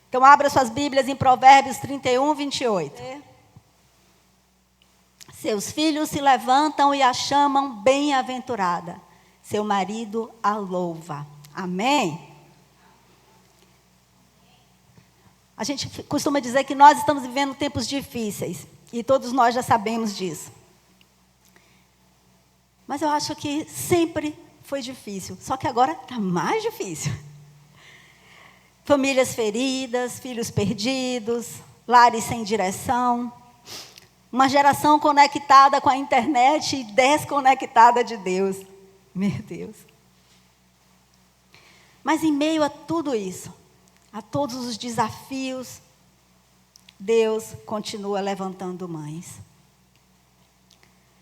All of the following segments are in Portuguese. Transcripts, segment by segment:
Então, abra suas Bíblias em Provérbios 31, 28. Seus filhos se levantam e a chamam bem-aventurada. Seu marido a louva. Amém? A gente costuma dizer que nós estamos vivendo tempos difíceis. E todos nós já sabemos disso. Mas eu acho que sempre foi difícil. Só que agora está mais difícil. Famílias feridas, filhos perdidos, lares sem direção. Uma geração conectada com a internet e desconectada de Deus. Meu Deus. Mas em meio a tudo isso, a todos os desafios, Deus continua levantando mães.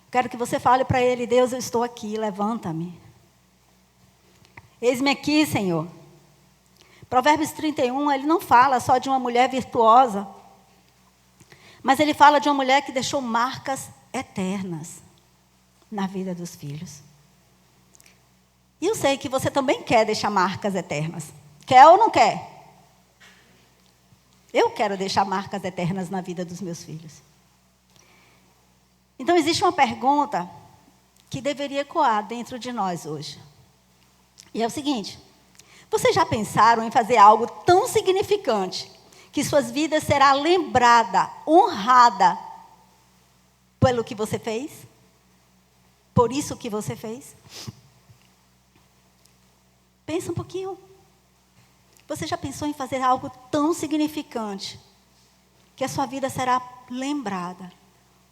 Quero que você fale para Ele: Deus, eu estou aqui, levanta-me. Eis-me aqui, Senhor. Provérbios 31, ele não fala só de uma mulher virtuosa, mas ele fala de uma mulher que deixou marcas eternas na vida dos filhos. E eu sei que você também quer deixar marcas eternas. Quer ou não quer? Eu quero deixar marcas eternas na vida dos meus filhos. Então, existe uma pergunta que deveria ecoar dentro de nós hoje. E é o seguinte: vocês já pensaram em fazer algo tão significante que suas vidas será lembrada, honrada pelo que você fez? Por isso que você fez? Pensa um pouquinho. Você já pensou em fazer algo tão significante que a sua vida será lembrada,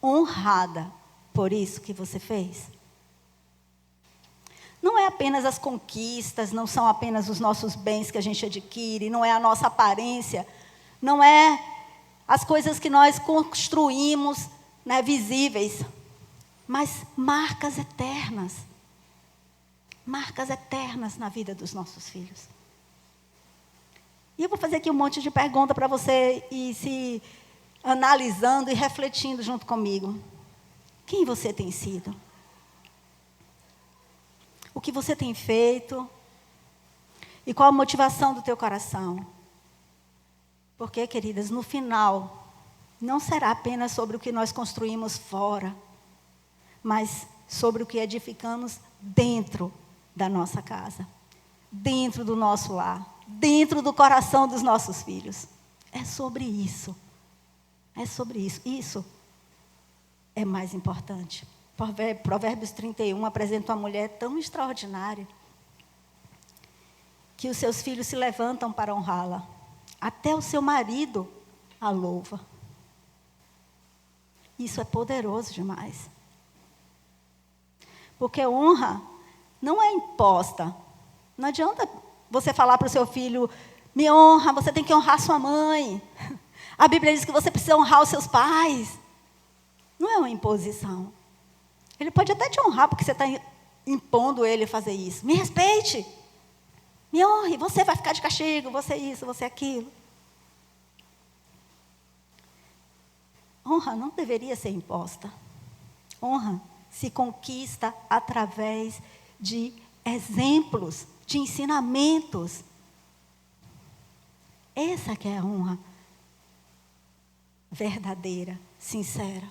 honrada por isso que você fez? Não é apenas as conquistas, não são apenas os nossos bens que a gente adquire, não é a nossa aparência, não é as coisas que nós construímos, né, visíveis, mas marcas eternas. Marcas eternas na vida dos nossos filhos. E eu vou fazer aqui um monte de pergunta para você ir se analisando e refletindo junto comigo. Quem você tem sido? O que você tem feito? E qual a motivação do teu coração? Porque, queridas, no final, não será apenas sobre o que nós construímos fora, mas sobre o que edificamos dentro da nossa casa, dentro do nosso lar, dentro do coração dos nossos filhos. É sobre isso. É sobre isso. Isso é mais importante. Provérbios 31 apresenta uma mulher tão extraordinária que os seus filhos se levantam para honrá-la. Até o seu marido a louva. Isso é poderoso demais. Porque honra não é imposta. Não adianta você falar para o seu filho: me honra, você tem que honrar sua mãe. A Bíblia diz que você precisa honrar os seus pais. Não é uma imposição. Ele pode até te honrar porque você está impondo ele a fazer isso. Me respeite. Me honre. Você vai ficar de castigo. Você isso, você aquilo. Honra não deveria ser imposta. Honra se conquista através de exemplos, de ensinamentos. Essa que é a honra verdadeira, sincera.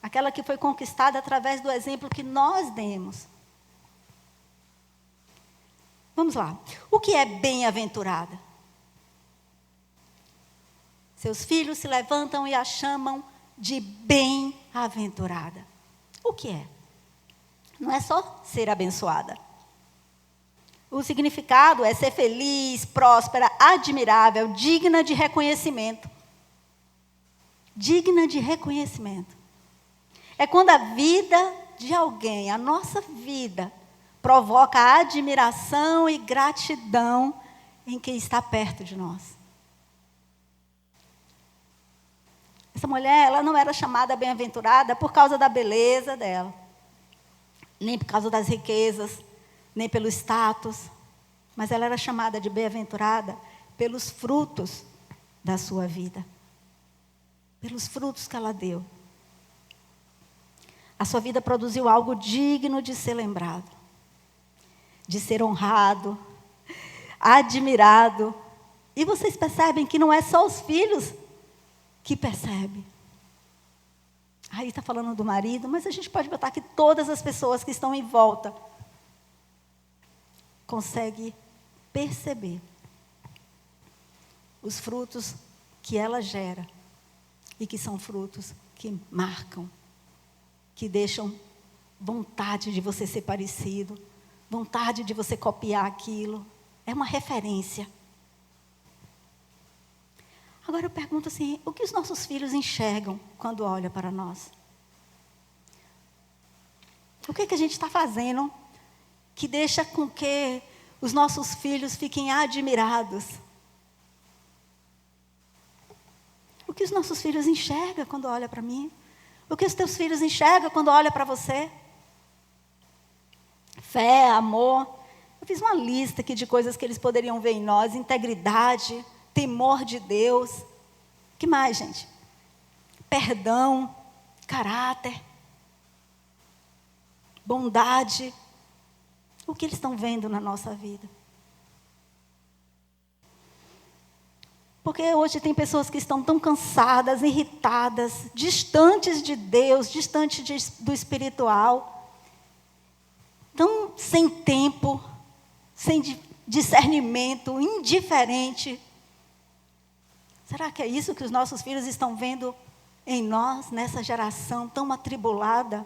Aquela que foi conquistada através do exemplo que nós demos. Vamos lá. O que é bem-aventurada? Seus filhos se levantam e a chamam de bem-aventurada. O que é? Não é só ser abençoada. O significado é ser feliz, próspera, admirável, digna de reconhecimento. Digna de reconhecimento. É quando a vida de alguém, a nossa vida, provoca admiração e gratidão em quem está perto de nós. Essa mulher, ela não era chamada bem-aventurada por causa da beleza dela, nem por causa das riquezas, nem pelo status, mas ela era chamada de bem-aventurada pelos frutos da sua vida, pelos frutos que ela deu. A sua vida produziu algo digno de ser lembrado, de ser honrado, admirado E vocês percebem que não é só os filhos que percebem. Aí está falando do marido, mas a gente pode botar que todas as pessoas que estão em volta conseguem perceber os frutos que ela gera e que são frutos que marcam, que deixam vontade de você ser parecido, vontade de você copiar aquilo. É uma referência. Agora eu pergunto assim, o que os nossos filhos enxergam quando olham para nós? O que a gente está fazendo que deixa com que os nossos filhos fiquem admirados? O que os nossos filhos enxergam quando olham para mim? O que os teus filhos enxergam quando olham para você? Fé, amor. Eu fiz uma lista aqui de coisas que eles poderiam ver em nós. Integridade, temor de Deus. Que mais, gente? Perdão, caráter, bondade. O que eles estão vendo na nossa vida? Porque hoje tem pessoas que estão tão cansadas, irritadas, distantes de Deus, distantes do espiritual, tão sem tempo, sem discernimento, indiferente. Será que é isso que os nossos filhos estão vendo em nós, nessa geração tão atribulada?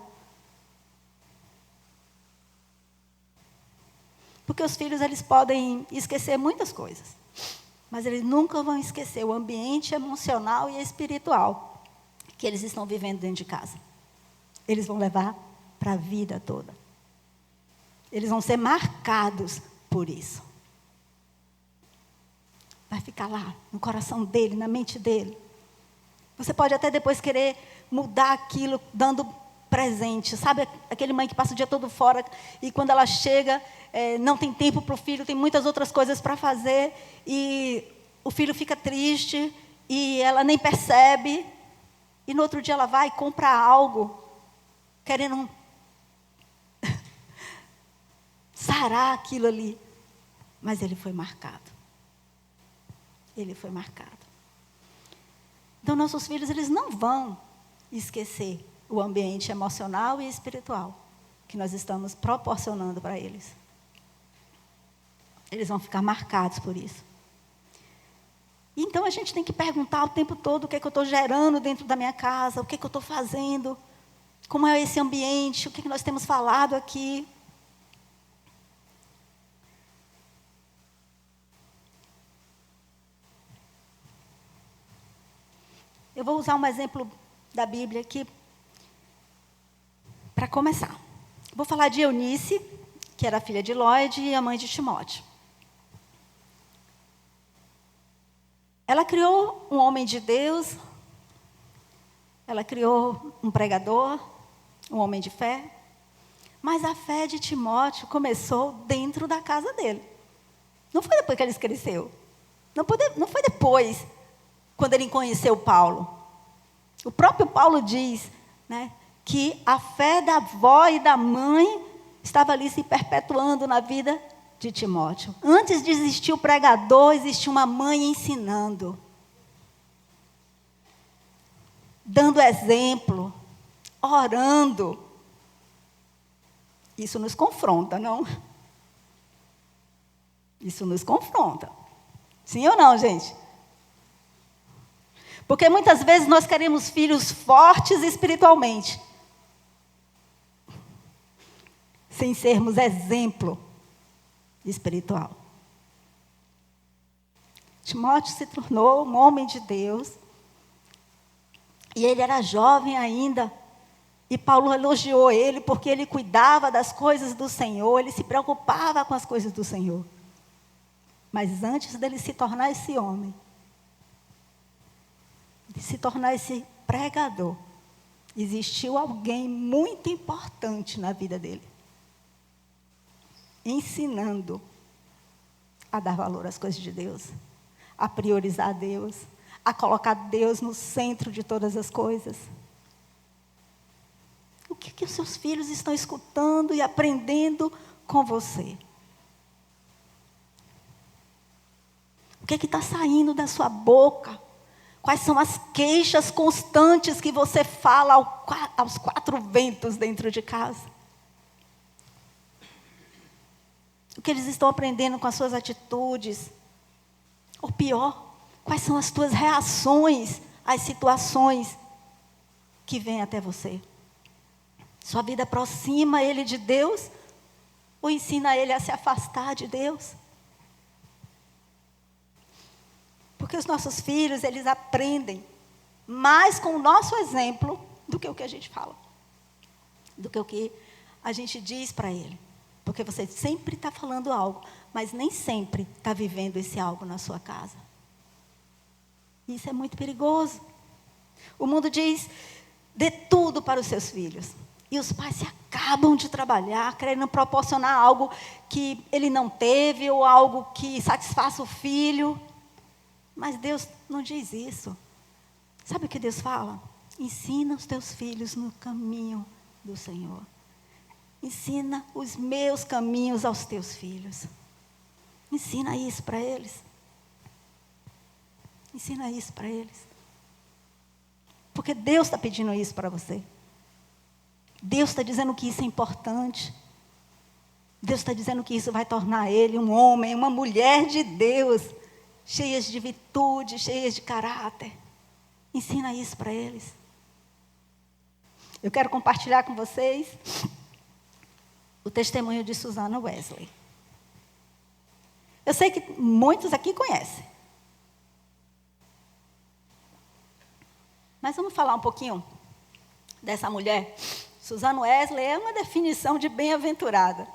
Porque os filhos, eles podem esquecer muitas coisas, mas eles nunca vão esquecer o ambiente emocional e espiritual que eles estão vivendo dentro de casa. Eles vão levar para a vida toda. Eles vão ser marcados por isso. Vai ficar lá, no coração dele, na mente dele. Você pode até depois querer mudar aquilo, dando presente. Sabe aquele mãe que passa o dia todo fora e quando ela chega, não tem tempo para o filho, tem muitas outras coisas para fazer e o filho fica triste e ela nem percebe. E no outro dia ela vai e compra algo, querendo sarar aquilo ali. Mas ele foi marcado. Ele foi marcado. Então, nossos filhos, eles não vão esquecer o ambiente emocional e espiritual que nós estamos proporcionando para eles. Eles vão ficar marcados por isso. Então, a gente tem que perguntar o tempo todo o que é que eu estou gerando dentro da minha casa, o que é que eu estou fazendo, como é esse ambiente, o que é que nós temos falado aqui. Eu vou usar um exemplo da Bíblia aqui para começar. Vou falar de Eunice, que era a filha de Lóide e a mãe de Timóteo. Ela criou um homem de Deus, ela criou um pregador, um homem de fé, mas a fé de Timóteo começou dentro da casa dele. Não foi depois que ele cresceu. Não foi depois, quando ele conheceu Paulo. O próprio Paulo diz, né, que a fé da avó e da mãe estava ali se perpetuando na vida de Timóteo. Antes de existir o pregador, existia uma mãe ensinando, dando exemplo, orando. Isso nos confronta, não? Isso nos confronta. Sim ou não, gente? Porque muitas vezes nós queremos filhos fortes espiritualmente, sem sermos exemplo espiritual. Timóteo se tornou um homem de Deus, e ele era jovem ainda, e Paulo elogiou ele porque ele cuidava das coisas do Senhor, ele se preocupava com as coisas do Senhor. Mas antes dele se tornar esse homem, de se tornar esse pregador, existiu alguém muito importante na vida dele, ensinando a dar valor às coisas de Deus, a priorizar Deus, a colocar Deus no centro de todas as coisas. O que os seus filhos estão escutando e aprendendo com você? O que está saindo da sua boca? Quais são as queixas constantes que você fala aos quatro ventos dentro de casa? O que eles estão aprendendo com as suas atitudes? Ou pior, quais são as tuas reações às situações que vêm até você? Sua vida aproxima ele de Deus ou ensina ele a se afastar de Deus? Porque os nossos filhos, eles aprendem mais com o nosso exemplo do que o que a gente fala. Do que o que a gente diz para ele. Porque você sempre está falando algo, mas nem sempre está vivendo esse algo na sua casa. Isso é muito perigoso. O mundo diz, dê tudo para os seus filhos. E os pais se acabam de trabalhar, querendo proporcionar algo que ele não teve, ou algo que satisfaça o filho. Mas Deus não diz isso. Sabe o que Deus fala? Ensina os teus filhos no caminho do Senhor. Ensina os meus caminhos aos teus filhos. Ensina isso para eles. Ensina isso para eles. Porque Deus está pedindo isso para você. Deus está dizendo que isso é importante. Deus está dizendo que isso vai tornar ele um homem, uma mulher de Deus, cheias de virtude, cheias de caráter. Ensina isso para eles. Eu quero compartilhar com vocês o testemunho de Susana Wesley. Eu sei que muitos aqui conhecem. Mas vamos falar um pouquinho dessa mulher. Susana Wesley é uma definição de bem-aventurada,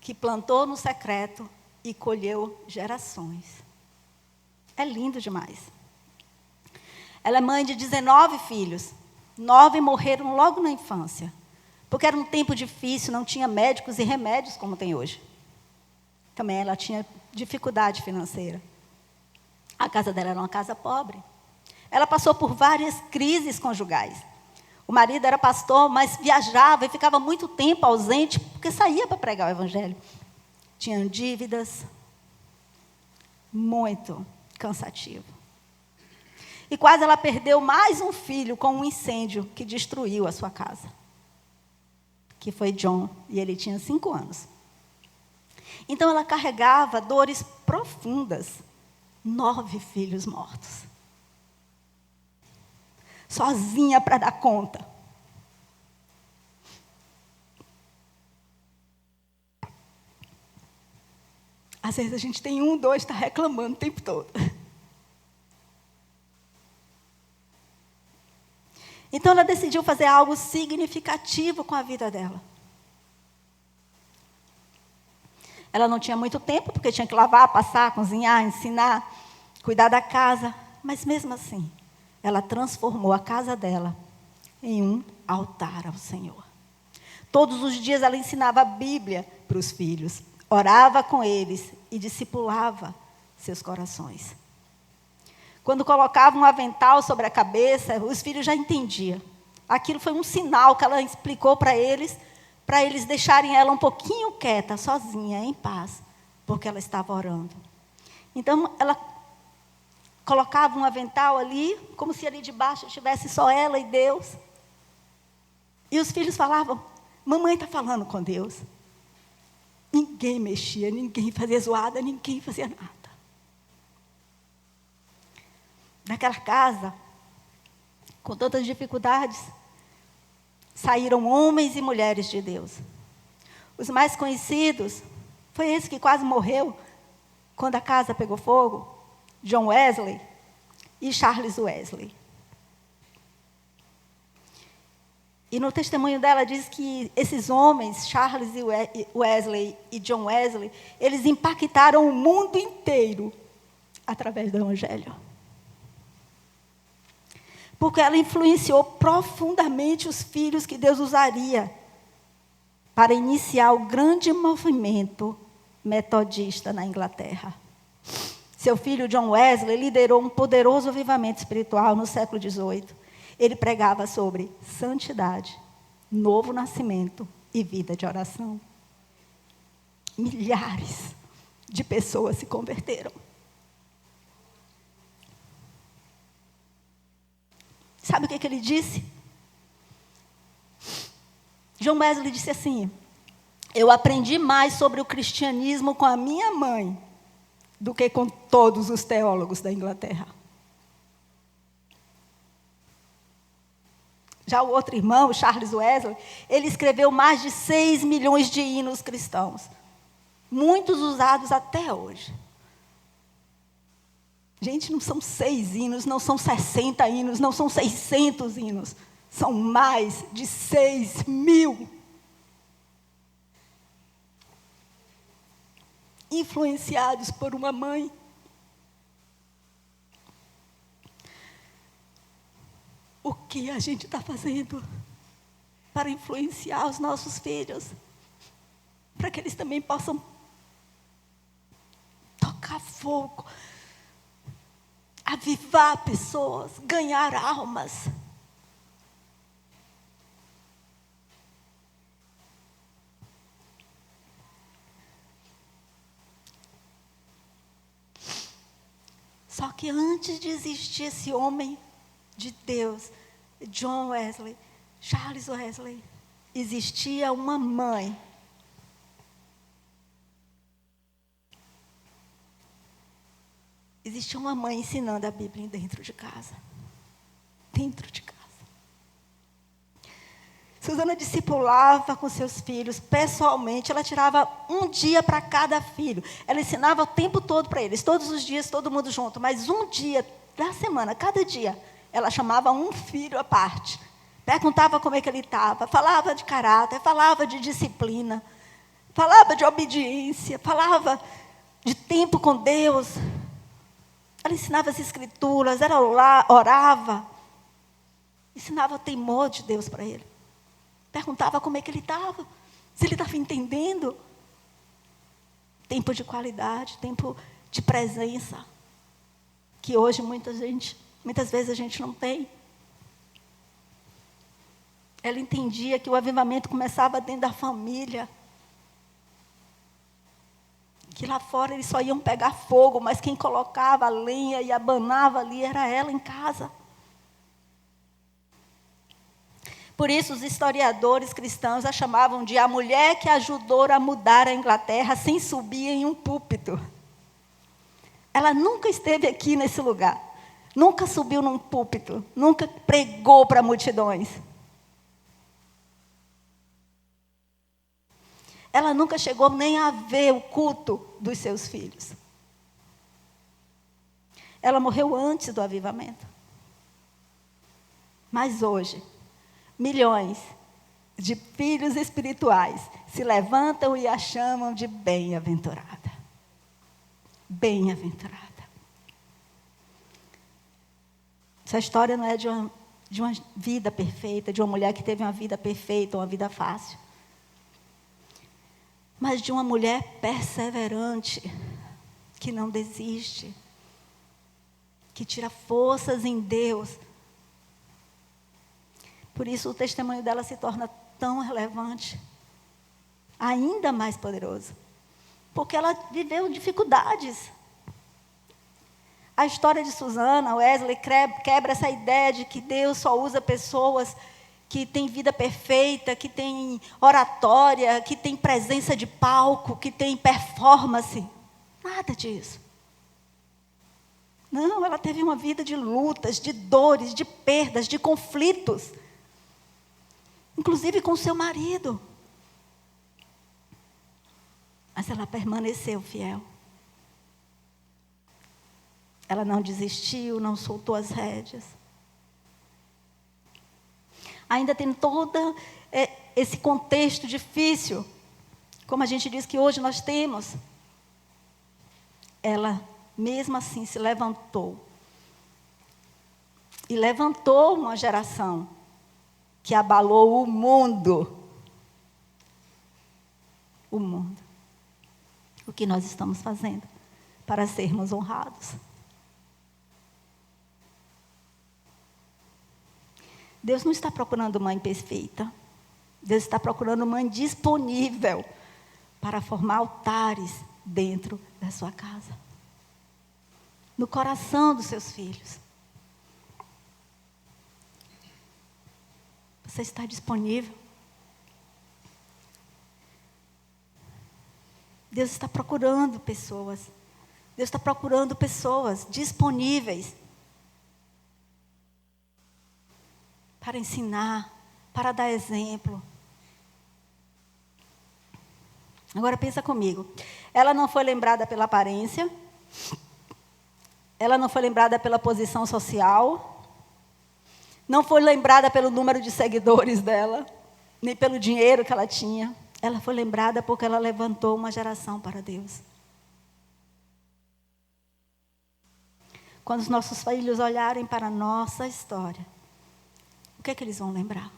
que plantou no secreto e colheu gerações. É lindo demais. Ela é mãe de 19 filhos. 9 morreram logo na infância. Porque era um tempo difícil, não tinha médicos e remédios como tem hoje. Também ela tinha dificuldade financeira. A casa dela era uma casa pobre. Ela passou por várias crises conjugais. O marido era pastor, mas viajava e ficava muito tempo ausente, porque saía para pregar o evangelho. Tinham dívidas, muito cansativo. E quase ela perdeu mais um filho com um incêndio que destruiu a sua casa. Que foi John, e ele tinha 5 anos. Então ela carregava dores profundas. 9 filhos mortos. Sozinha para dar conta. Às vezes a gente tem 1, 2, está reclamando o tempo todo. Então ela decidiu fazer algo significativo com a vida dela. Ela não tinha muito tempo, porque tinha que lavar, passar, cozinhar, ensinar, cuidar da casa. Mas mesmo assim, ela transformou a casa dela em um altar ao Senhor. Todos os dias ela ensinava a Bíblia para os filhos, orava com eles e discipulava seus corações. Quando colocava um avental sobre a cabeça, os filhos já entendiam. Aquilo foi um sinal que ela explicou para eles deixarem ela um pouquinho quieta, sozinha, em paz, porque ela estava orando. Então, ela colocava um avental ali, como se ali debaixo estivesse só ela e Deus. E os filhos falavam, mamãe está falando com Deus. Ninguém mexia, ninguém fazia zoada, ninguém fazia nada. Naquela casa, com tantas dificuldades, saíram homens e mulheres de Deus. Os mais conhecidos, foi esse que quase morreu quando a casa pegou fogo, John Wesley e Charles Wesley. E no testemunho dela diz que esses homens, Charles Wesley e John Wesley, eles impactaram o mundo inteiro através do evangelho. Porque ela influenciou profundamente os filhos que Deus usaria para iniciar o grande movimento metodista na Inglaterra. Seu filho John Wesley liderou um poderoso avivamento espiritual no século XVIII. Ele pregava sobre santidade, novo nascimento e vida de oração. Milhares de pessoas se converteram. Sabe o que ele disse? John Wesley disse assim: eu aprendi mais sobre o cristianismo com a minha mãe do que com todos os teólogos da Inglaterra. Já o outro irmão, o Charles Wesley, ele escreveu mais de 6 milhões de hinos cristãos, muitos usados até hoje. Gente, não são 6 hinos, não são 60 hinos, não são 600 hinos, são mais de 6 mil. Influenciados por uma mãe. O que a gente está fazendo para influenciar os nossos filhos? Para que eles também possam tocar fogo, avivar pessoas, ganhar almas. Só que antes de existir esse homem de Deus, John Wesley, Charles Wesley, existia uma mãe. Existia uma mãe ensinando a Bíblia dentro de casa. Dentro de casa. Susana discipulava com seus filhos pessoalmente. Ela tirava um dia para cada filho. Ela ensinava o tempo todo para eles. Todos os dias, todo mundo junto. Mas um dia da semana, cada dia, ela chamava um filho à parte. Perguntava como é que ele estava. Falava de caráter, falava de disciplina. Falava de obediência. Falava de tempo com Deus. Ela ensinava as escrituras. Ela orava. Ensinava o temor de Deus para ele. Perguntava como é que ele estava, se ele estava entendendo. Tempo de qualidade, tempo de presença, que hoje muitas vezes a gente não tem. Ela entendia que o avivamento começava dentro da família. Que lá fora eles só iam pegar fogo, mas quem colocava a lenha e abanava ali era ela em casa. Por isso, os historiadores cristãos a chamavam de a mulher que ajudou a mudar a Inglaterra sem subir em um púlpito. Ela nunca esteve aqui nesse lugar. Nunca subiu num púlpito. Nunca pregou para multidões. Ela nunca chegou nem a ver o culto dos seus filhos. Ela morreu antes do avivamento. Mas hoje, milhões de filhos espirituais se levantam e a chamam de bem-aventurada. Bem-aventurada. Essa história não é de uma vida perfeita, de uma mulher que teve uma vida perfeita, uma vida fácil. Mas de uma mulher perseverante, que não desiste, que tira forças em Deus. Por isso o testemunho dela se torna tão relevante, ainda mais poderoso, porque ela viveu dificuldades. A história de Susana Wesley quebra essa ideia de que Deus só usa pessoas que têm vida perfeita, que têm oratória, que têm presença de palco, que têm performance. Nada disso. Não, ela teve uma vida de lutas, de dores, de perdas, de conflitos. Inclusive com seu marido. Mas ela permaneceu fiel. Ela não desistiu, não soltou as rédeas. Ainda tem todo esse contexto difícil, como a gente diz que hoje nós temos. Ela, mesmo assim, se levantou. E levantou uma geração que abalou o mundo. O mundo. O que nós estamos fazendo para sermos honrados? Deus não está procurando mãe perfeita. Deus está procurando mãe disponível para formar altares dentro da sua casa. No coração dos seus filhos. Você está disponível? Deus está procurando pessoas. Deus está procurando pessoas disponíveis para ensinar, para dar exemplo. Agora pensa comigo. Ela não foi lembrada pela aparência. Ela não foi lembrada pela posição social. Não foi lembrada pelo número de seguidores dela, nem pelo dinheiro que ela tinha. Ela foi lembrada porque ela levantou uma geração para Deus. Quando os nossos filhos olharem para a nossa história, o que é que eles vão lembrar?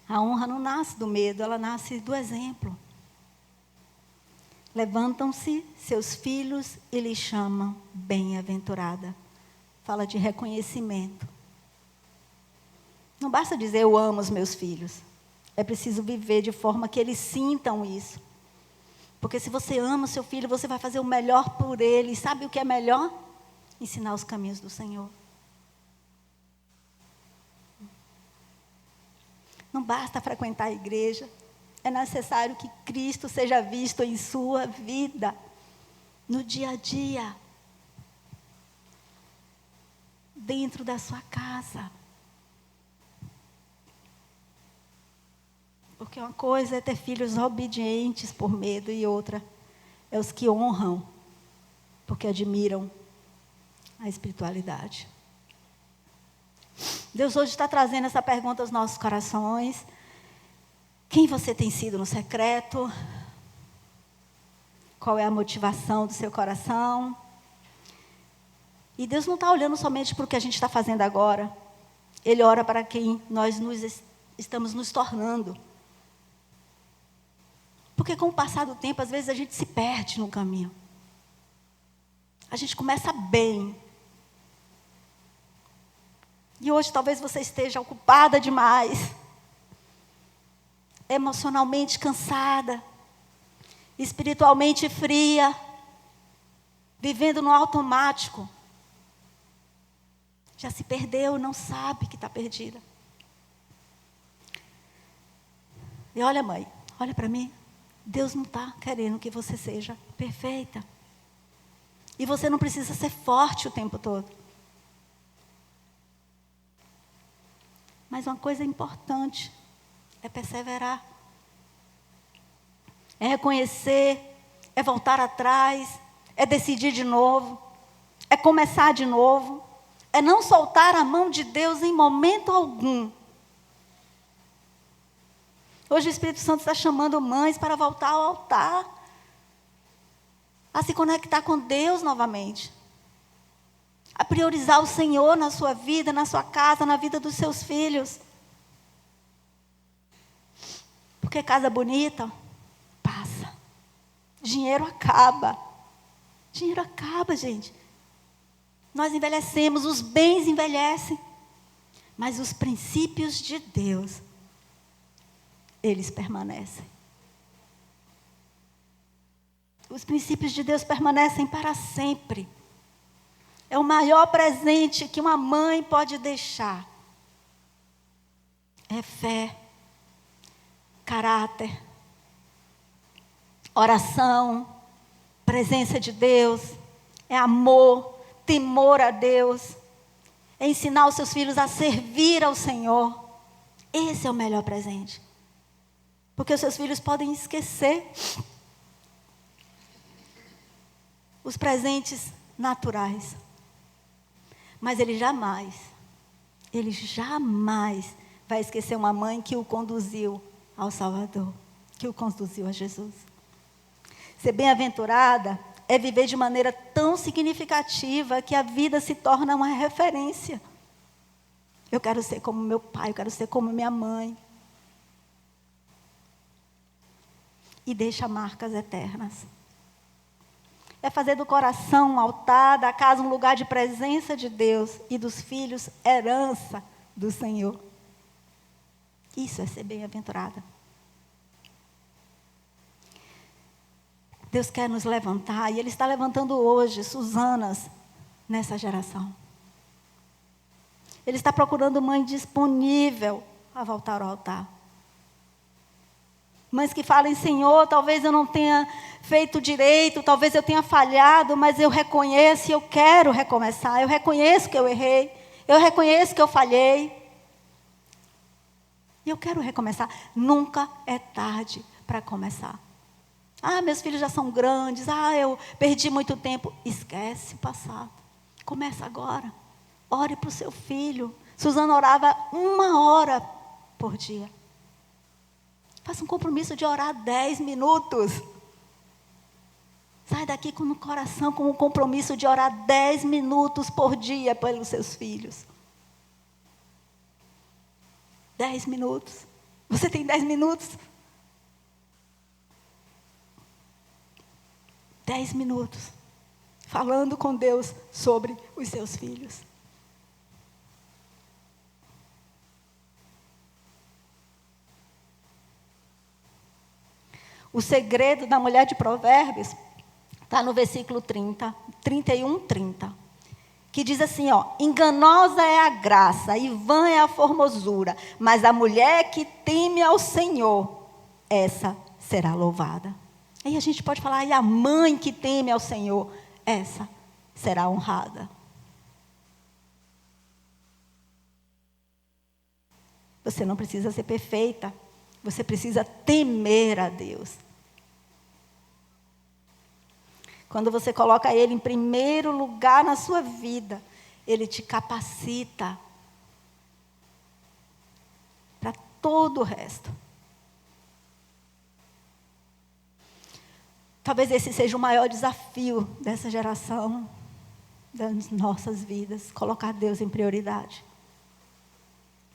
A honra não nasce do medo, ela nasce do exemplo. Levantam-se seus filhos e lhe chamam bem-aventurada. Fala de reconhecimento. Não basta dizer eu amo os meus filhos. É preciso viver de forma que eles sintam isso. Porque se você ama o seu filho, você vai fazer o melhor por ele. E sabe o que é melhor? Ensinar os caminhos do Senhor. Não basta frequentar a igreja. É necessário que Cristo seja visto em sua vida, no dia a dia, dentro da sua casa. Porque uma coisa é ter filhos obedientes por medo e outra é os que honram, porque admiram a espiritualidade. Deus hoje está trazendo essa pergunta aos nossos corações. Quem você tem sido no secreto? Qual é a motivação do seu coração? E Deus não está olhando somente para o que a gente está fazendo agora. Ele ora para quem nós estamos nos tornando. Porque com o passar do tempo, às vezes a gente se perde no caminho. A gente começa bem. E hoje talvez você esteja ocupada demais. Emocionalmente cansada. Espiritualmente fria. Vivendo no automático. Já se perdeu, não sabe que está perdida. E olha, mãe, olha para mim. Deus não está querendo que você seja perfeita. E você não precisa ser forte o tempo todo. Mas uma coisa importante é perseverar. É reconhecer, é voltar atrás, é decidir de novo, é começar de novo, é não soltar a mão de Deus em momento algum. Hoje o Espírito Santo está chamando mães para voltar ao altar, a se conectar com Deus novamente, a priorizar o Senhor na sua vida, na sua casa, na vida dos seus filhos. Porque casa bonita passa, dinheiro acaba. Dinheiro acaba, gente. Nós envelhecemos, os bens envelhecem, mas os princípios de Deus, eles permanecem. Os princípios de Deus permanecem para sempre. É o maior presente que uma mãe pode deixar. É fé, caráter, oração, presença de Deus, é amor, temor a Deus, é ensinar os seus filhos a servir ao Senhor. Esse é o melhor presente. Porque os seus filhos podem esquecer os presentes naturais. Mas ele jamais vai esquecer uma mãe que o conduziu ao Salvador, que o conduziu a Jesus. Ser bem-aventurada é viver de maneira tão significativa que a vida se torna uma referência. Eu quero ser como meu pai, eu quero ser como minha mãe. E deixa marcas eternas. É fazer do coração um altar, da casa um lugar de presença de Deus e dos filhos herança do Senhor. Isso é ser bem-aventurada. Deus quer nos levantar e Ele está levantando hoje Susanas nessa geração. Ele está procurando mãe disponível a voltar ao altar. Mães que falem, Senhor, talvez eu não tenha feito direito, talvez eu tenha falhado, mas eu reconheço e eu quero recomeçar. Eu reconheço que eu errei, eu reconheço que eu falhei. E eu quero recomeçar. Nunca é tarde para começar. Meus filhos já são grandes, eu perdi muito tempo. Esquece o passado. Começa agora. Ore para o seu filho. Suzana orava 1 hora por dia. Faça um compromisso de orar 10 minutos. Sai daqui com o coração com um compromisso de orar 10 minutos por dia pelos seus filhos. 10 minutos. Você tem 10 minutos? 10 minutos. Falando com Deus sobre os seus filhos. O segredo da mulher de Provérbios está no versículo 31, que diz assim, enganosa é a graça e vã é a formosura, mas a mulher que teme ao Senhor, essa será louvada. Aí a gente pode falar, e a mãe que teme ao Senhor, essa será honrada. Você não precisa ser perfeita. Você precisa temer a Deus. Quando você coloca Ele em primeiro lugar na sua vida, Ele te capacita para todo o resto. Talvez esse seja o maior desafio dessa geração, das nossas vidas, colocar Deus em prioridade.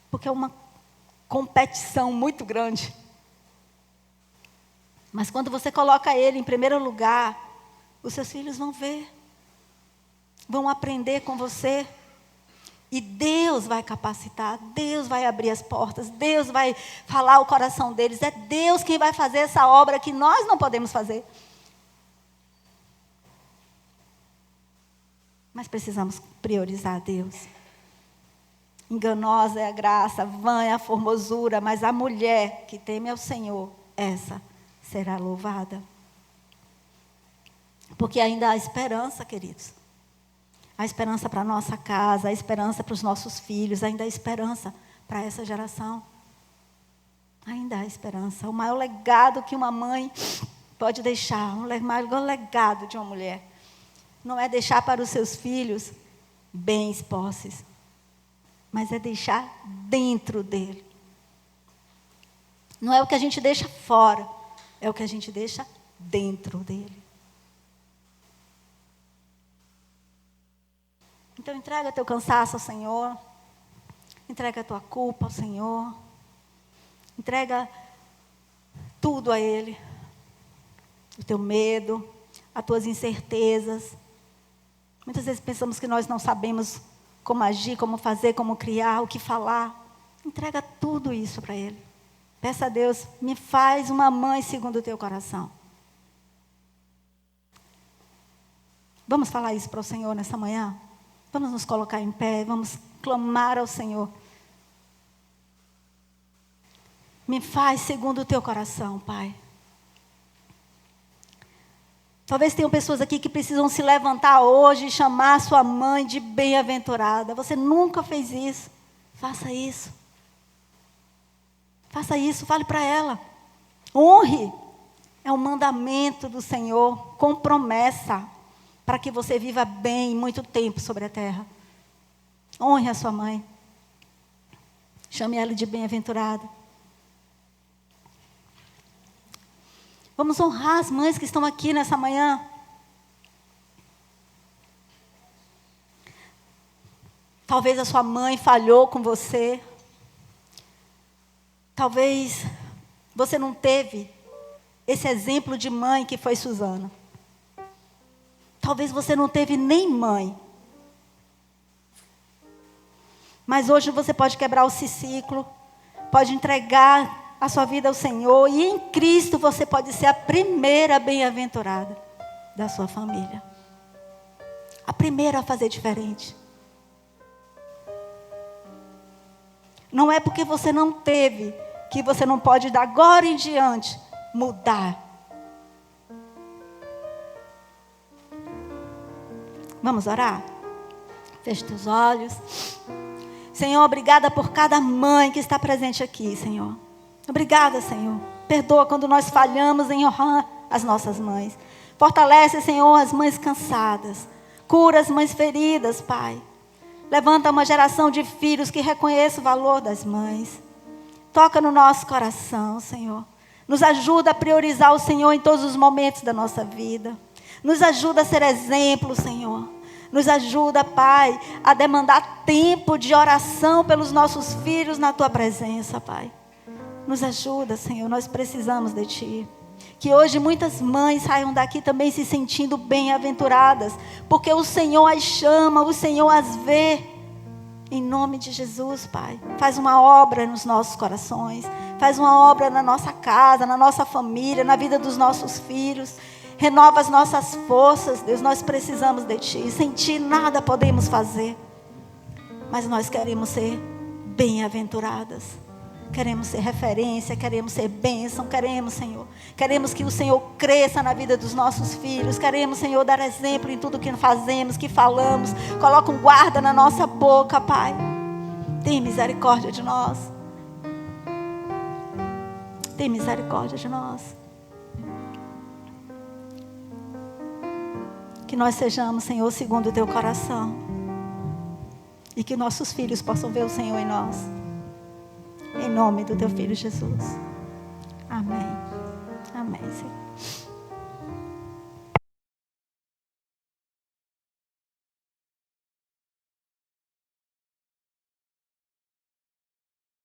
Porque é uma competição muito grande. Mas quando você coloca Ele em primeiro lugar, os seus filhos vão ver, vão aprender com você, e Deus vai capacitar, Deus vai abrir as portas, Deus vai falar o coração deles, é Deus quem vai fazer essa obra que nós não podemos fazer. Mas precisamos priorizar Deus. Enganosa é a graça, vã é a formosura, mas a mulher que teme ao Senhor, essa será louvada. Porque ainda há esperança, queridos. Há esperança para a nossa casa, há esperança para os nossos filhos, ainda há esperança para essa geração. Ainda há esperança. O maior legado que uma mãe pode deixar, o maior legado de uma mulher, não é deixar para os seus filhos bens, posses, mas é deixar dentro dele. Não é o que a gente deixa fora, é o que a gente deixa dentro dele. Então entrega teu cansaço ao Senhor, entrega a tua culpa ao Senhor, entrega tudo a Ele, o teu medo, as tuas incertezas. Muitas vezes pensamos que nós não sabemos como agir, como fazer, como criar, o que falar. Entrega tudo isso para Ele. Peça a Deus, me faz uma mãe segundo o teu coração. Vamos falar isso para o Senhor nessa manhã? Vamos nos colocar em pé, vamos clamar ao Senhor. Me faz segundo o teu coração, Pai. Talvez tenham pessoas aqui que precisam se levantar hoje e chamar sua mãe de bem-aventurada. Você nunca fez isso. Faça isso. Faça isso, fale para ela. Honre. É um mandamento do Senhor, com promessa, para que você viva bem muito tempo sobre a terra. Honre a sua mãe. Chame ela de bem-aventurada. Vamos honrar as mães que estão aqui nessa manhã. Talvez a sua mãe falhou com você. Talvez você não teve esse exemplo de mãe que foi Suzana. Talvez você não teve nem mãe. Mas hoje você pode quebrar esse ciclo, pode entregar a sua vida ao Senhor, e em Cristo você pode ser a primeira bem-aventurada da sua família. a primeira a fazer diferente. Não é porque você não teve que você não pode, da agora em diante, mudar. Vamos orar? Feche teus olhos. Senhor, obrigada por cada mãe que está presente aqui, Senhor. Obrigada, Senhor. Perdoa quando nós falhamos em honrar as nossas mães. Fortalece, Senhor, as mães cansadas. Cura as mães feridas, Pai. Levanta uma geração de filhos que reconheça o valor das mães. Toca no nosso coração, Senhor. Nos ajuda a priorizar o Senhor em todos os momentos da nossa vida. Nos ajuda a ser exemplo, Senhor. Nos ajuda, Pai, a demandar tempo de oração pelos nossos filhos na Tua presença, Pai. Nos ajuda, Senhor, nós precisamos de Ti. Que hoje muitas mães saiam daqui também se sentindo bem-aventuradas, porque o Senhor as chama, o Senhor as vê. Em nome de Jesus, Pai, faz uma obra nos nossos corações, faz uma obra na nossa casa, na nossa família, na vida dos nossos filhos. Renova as nossas forças, Deus, nós precisamos de Ti. Sem Ti nada podemos fazer, mas nós queremos ser bem-aventuradas. Queremos ser referência, queremos ser bênção, queremos, Senhor. Queremos que o Senhor cresça na vida dos nossos filhos. Queremos, Senhor, dar exemplo em tudo que fazemos, que falamos. Coloca um guarda na nossa boca, Pai. Tem misericórdia de nós. Tem misericórdia de nós. Que nós sejamos, Senhor, segundo o Teu coração. E que nossos filhos possam ver o Senhor em nós. Em nome do Teu Filho Jesus. Amém. Amém, Senhor.